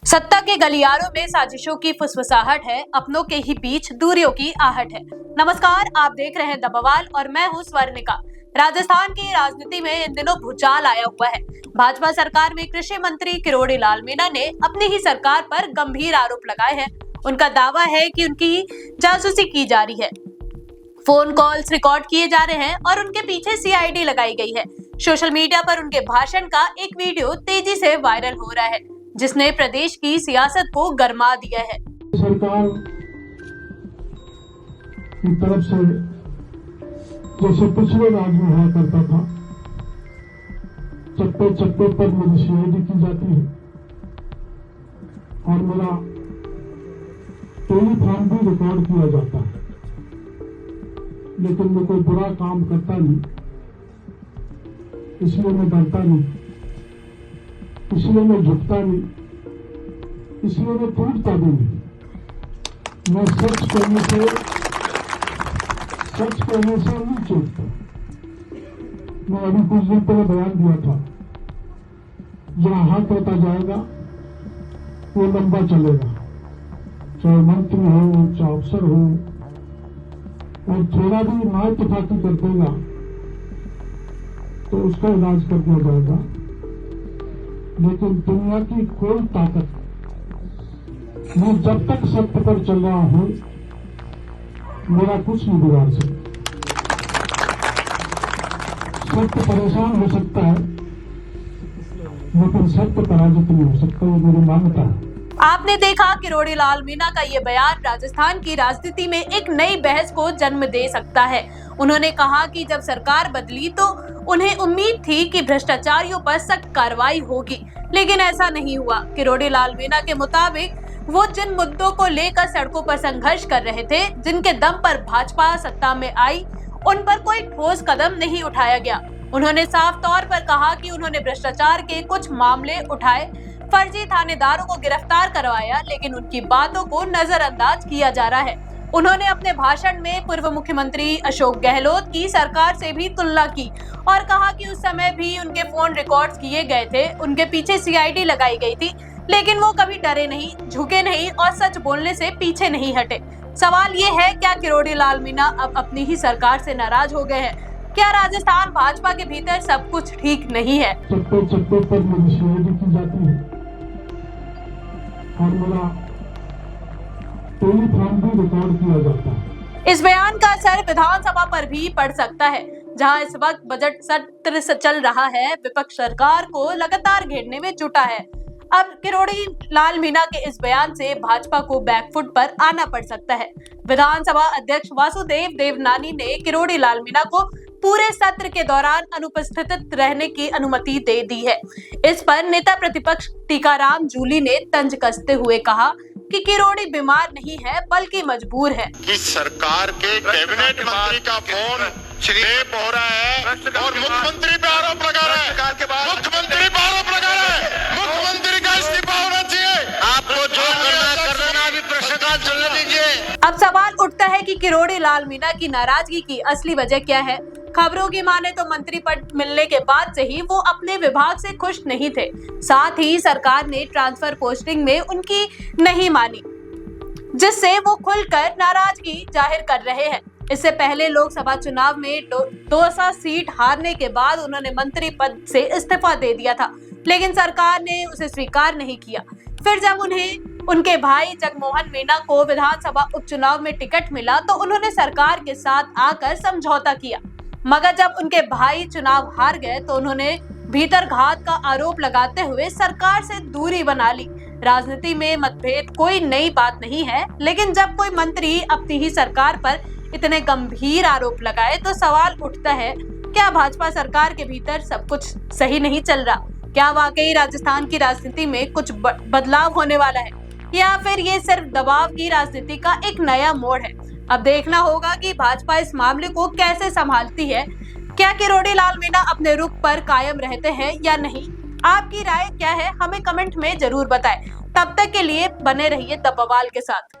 सत्ता के गलियारों में साजिशों की फुसफुसाहट है, अपनों के ही बीच दूरियों की आहट है। नमस्कार, आप देख रहे हैं द बवाल और मैं हूं स्वर्णिका। राजस्थान की राजनीति में इन दिनों भूचाल आया हुआ है। भाजपा सरकार में कृषि मंत्री किरोड़ी लाल मीणा ने अपनी ही सरकार पर गंभीर आरोप लगाए हैं। उनका दावा है कि उनकी जासूसी की जा रही है, फोन कॉल्स रिकॉर्ड किए जा रहे हैं और उनके पीछे सीआईडी लगाई गई है। सोशल मीडिया पर उनके भाषण का एक वीडियो तेजी से वायरल हो रहा है, जिसने प्रदेश की सियासत को गरमा दिया है। सरकार की तरफ से जैसे पिछले राज में हुआ करता था, चप्पे चप्पे पर मेरी सीआईडी की जाती है और मेरा टेलीफोन भी रिकॉर्ड किया जाता है, लेकिन मैं कोई बुरा काम करता नहीं, इसलिए मैं डरता नहीं, इसलिए मैं झुकता नहीं, इसलिए मैं टूटता भी नहीं। मैं सच कहने से नहीं चूकता। मैं अभी कुछ दिन पहले बयान दिया था, जहां हाथ होता जाएगा वो लंबा चलेगा, चाहे मंत्री हो चाहे अफसर हो, और थोड़ा भी ना इत्तेफाकी कर देगा तो उसका इलाज कर दिया जाएगा। लेकिन दुनिया की कोई ताकत, मैं जब तक सत्य पर चल रहा हूं, मेरा कुछ नहीं बिगाड़ सकता। सत्य परेशान हो सकता है, लेकिन सत्य पराजित नहीं हो सकता, ये मेरी मान्यता है। आपने देखा किरोड़ी लाल मीणा का ये बयान राजस्थान की राजनीति में एक नई बहस को जन्म दे सकता है। उन्होंने कहा कि जब सरकार बदली तो उन्हें उम्मीद थी कि भ्रष्टाचारियों पर सख्त कार्रवाई होगी, लेकिन ऐसा नहीं हुआ। किरोड़ी लाल मीणा के मुताबिक वो जिन मुद्दों को लेकर सड़कों पर संघर्ष कर रहे थे, जिनके दम पर भाजपा सत्ता में आई, उन पर कोई ठोस कदम नहीं उठाया गया। उन्होंने साफ तौर पर कहा कि उन्होंने भ्रष्टाचार के कुछ मामले उठाए, फर्जी थानेदारों को गिरफ्तार करवाया, लेकिन उनकी बातों को नजरअंदाज किया जा रहा है। उन्होंने अपने भाषण में पूर्व मुख्यमंत्री अशोक गहलोत की सरकार से भी तुलना की और कहा कि उस समय भी उनके फोन रिकॉर्ड्स किए गए थे, उनके पीछे सीआईडी लगाई गई थी, लेकिन वो कभी डरे नहीं, झुके नहीं और सच बोलने से पीछे नहीं हटे। सवाल ये है, क्या किरोड़ी लाल मीणा अब अपनी ही सरकार से नाराज हो गए हैं? क्या राजस्थान भाजपा के भीतर सब कुछ ठीक नहीं है? चप्पे चप्पे पर मेरी सीआईडी की जाती है और मेरा टेलीफोन भी रिकॉर्ड किया जाता है। इस बयान का असर विधानसभा पर भी पड़ सकता है, जहां इस वक्त बजट सत्र से चल रहा है। विपक्ष सरकार को लगातार घेरने में जुटा है। अब किरोड़ी लाल मीणा के इस बयान से भाजपा को बैकफुट पर आना पड़ सकता है। विधानसभा अध्यक्ष वासुदेव देवनानी ने किरोड़ी लाल मीणा को पूरे सत्र के दौरान अनुपस्थित रहने की अनुमति दे दी है। इस पर नेता प्रतिपक्ष टीकाराम जूली ने तंज कसते हुए कहा कि किरोड़ी बीमार नहीं है बल्कि मजबूर है। कि सरकार के कैबिनेट मंत्री का फोन टेप हो रहा है और मुख्यमंत्री पे आरोप लगा रहा है, मुख्यमंत्री पे आरोप लगा रहा है, मुख्यमंत्री का इस्तीफा होना चाहिए। आपको जो करना भी प्रश्नकाल चलने दीजिए। अब सवाल उठता है कि किरोड़ी लाल मीणा की नाराजगी की असली वजह क्या है? खबरों की माने तो मंत्री पद मिलने के बाद से ही वो अपने विभाग से खुश नहीं थे। साथ ही सरकार ने ट्रांसफर पोस्टिंग में उनकी नहीं मानी, जिससे वो खुलकर नाराजगी जाहिर कर रहे हैं। इससे पहले लोकसभा चुनाव में दौसा सीट हारने के बाद उन्होंने मंत्री पद से इस्तीफा दे दिया था, लेकिन सरकार ने उसे स्वीकार नहीं किया। फिर जब उन्हें उनके भाई जगमोहन मीणा को विधानसभा उपचुनाव में टिकट मिला तो उन्होंने सरकार के साथ आकर समझौता किया, मगर जब उनके भाई चुनाव हार गए तो उन्होंने भीतरघात का आरोप लगाते हुए सरकार से दूरी बना ली। राजनीति में मतभेद कोई नई बात नहीं है, लेकिन जब कोई मंत्री अपनी ही सरकार पर इतने गंभीर आरोप लगाए तो सवाल उठता है, क्या भाजपा सरकार के भीतर सब कुछ सही नहीं चल रहा? क्या वाकई राजस्थान की राजनीति में कुछ बदलाव होने वाला है, या फिर ये सिर्फ दबाव की राजनीति का एक नया मोड़ है? अब देखना होगा कि भाजपा इस मामले को कैसे संभालती है। क्या किरोड़ी लाल मीणा अपने रुख पर कायम रहते हैं या नहीं? आपकी राय क्या है? हमें कमेंट में जरूर बताएं। तब तक के लिए बने रहिए द बवाल के साथ।